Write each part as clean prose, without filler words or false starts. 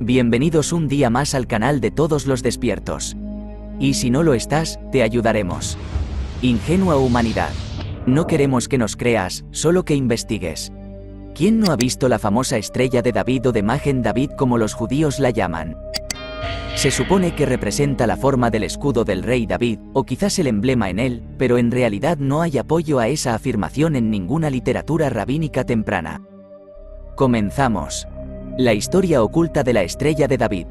Bienvenidos un día más al canal de todos los despiertos. Y si no lo estás, te ayudaremos. Ingenua humanidad. No queremos que nos creas, solo que investigues. ¿Quién no ha visto la famosa estrella de David o de Magen David como los judíos la llaman? Se supone que representa la forma del escudo del rey David, o quizás el emblema en él, pero en realidad no hay apoyo a esa afirmación en ninguna literatura rabínica temprana. Comenzamos. La historia oculta de la estrella de David.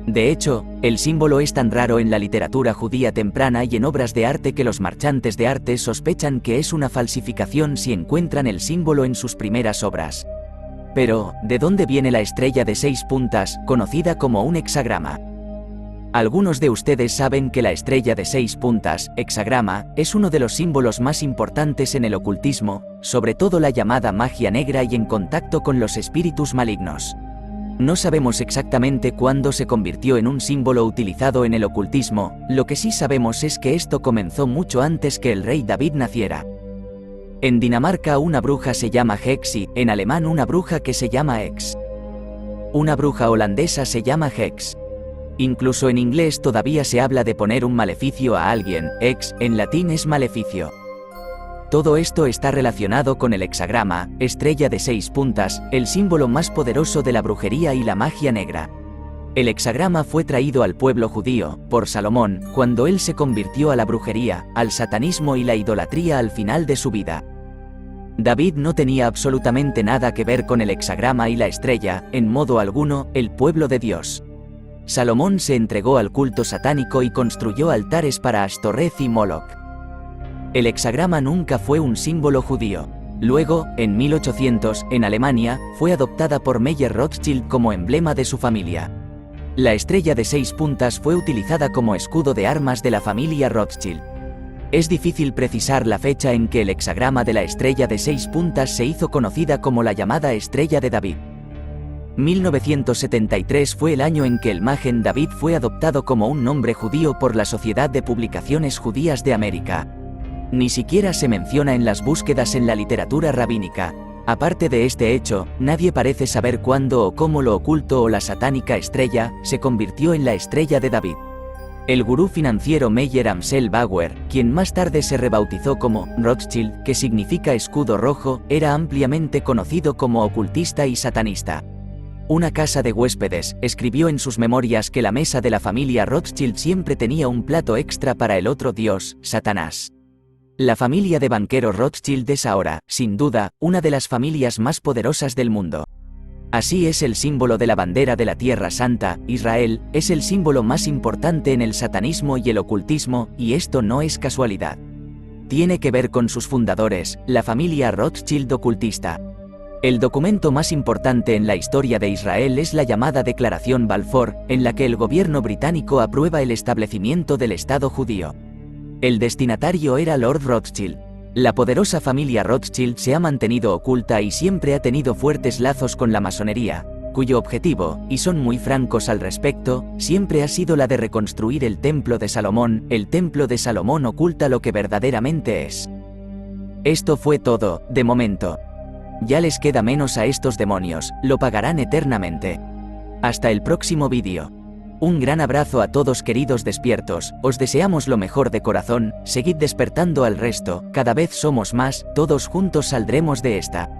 De hecho, el símbolo es tan raro en la literatura judía temprana y en obras de arte que los marchantes de arte sospechan que es una falsificación si encuentran el símbolo en sus primeras obras. Pero, ¿de dónde viene la estrella de 6 puntas, conocida como un hexagrama? Algunos de ustedes saben que la estrella de 6 puntas, hexagrama, es uno de los símbolos más importantes en el ocultismo, sobre todo la llamada magia negra y en contacto con los espíritus malignos. No sabemos exactamente cuándo se convirtió en un símbolo utilizado en el ocultismo, lo que sí sabemos es que esto comenzó mucho antes que el rey David naciera. En Dinamarca una bruja se llama Hex y, en alemán una bruja que se llama Hex. Una bruja holandesa se llama Hex. Incluso en inglés todavía se habla de poner un maleficio a alguien, hex, en latín es maleficio. Todo esto está relacionado con el hexagrama, estrella de 6 puntas, el símbolo más poderoso de la brujería y la magia negra. El hexagrama fue traído al pueblo judío, por Salomón, cuando él se convirtió a la brujería, al satanismo y la idolatría al final de su vida. David no tenía absolutamente nada que ver con el hexagrama y la estrella, en modo alguno, el pueblo de Dios. Salomón se entregó al culto satánico y construyó altares para Astoreth y Moloch. El hexagrama nunca fue un símbolo judío. Luego, en 1800, en Alemania, fue adoptada por Meyer Rothschild como emblema de su familia. La estrella de 6 puntas fue utilizada como escudo de armas de la familia Rothschild. Es difícil precisar la fecha en que el hexagrama de la estrella de 6 puntas se hizo conocida como la llamada estrella de David. 1973 fue el año en que el Magen David fue adoptado como un nombre judío por la Sociedad de Publicaciones Judías de América. Ni siquiera se menciona en las búsquedas en la literatura rabínica. Aparte de este hecho, nadie parece saber cuándo o cómo lo oculto o la satánica estrella se convirtió en la estrella de David. El gurú financiero Meyer Amsel Bauer, quien más tarde se rebautizó como Rothschild, que significa escudo rojo, era ampliamente conocido como ocultista y satanista. Una casa de huéspedes escribió en sus memorias que la mesa de la familia Rothschild siempre tenía un plato extra para el otro dios, Satanás. La familia de banqueros Rothschild es ahora, sin duda, una de las familias más poderosas del mundo. Así es el símbolo de la bandera de la Tierra Santa, Israel, es el símbolo más importante en el satanismo y el ocultismo, y esto no es casualidad. Tiene que ver con sus fundadores, la familia Rothschild ocultista. El documento más importante en la historia de Israel es la llamada Declaración Balfour, en la que el gobierno británico aprueba el establecimiento del Estado judío. El destinatario era Lord Rothschild. La poderosa familia Rothschild se ha mantenido oculta y siempre ha tenido fuertes lazos con la masonería, cuyo objetivo, y son muy francos al respecto, siempre ha sido la de reconstruir el Templo de Salomón. El Templo de Salomón oculta lo que verdaderamente es. Esto fue todo, de momento. Ya les queda menos a estos demonios, lo pagarán eternamente. Hasta el próximo vídeo. Un gran abrazo a todos queridos despiertos, os deseamos lo mejor de corazón, seguid despertando al resto, cada vez somos más, todos juntos saldremos de esta.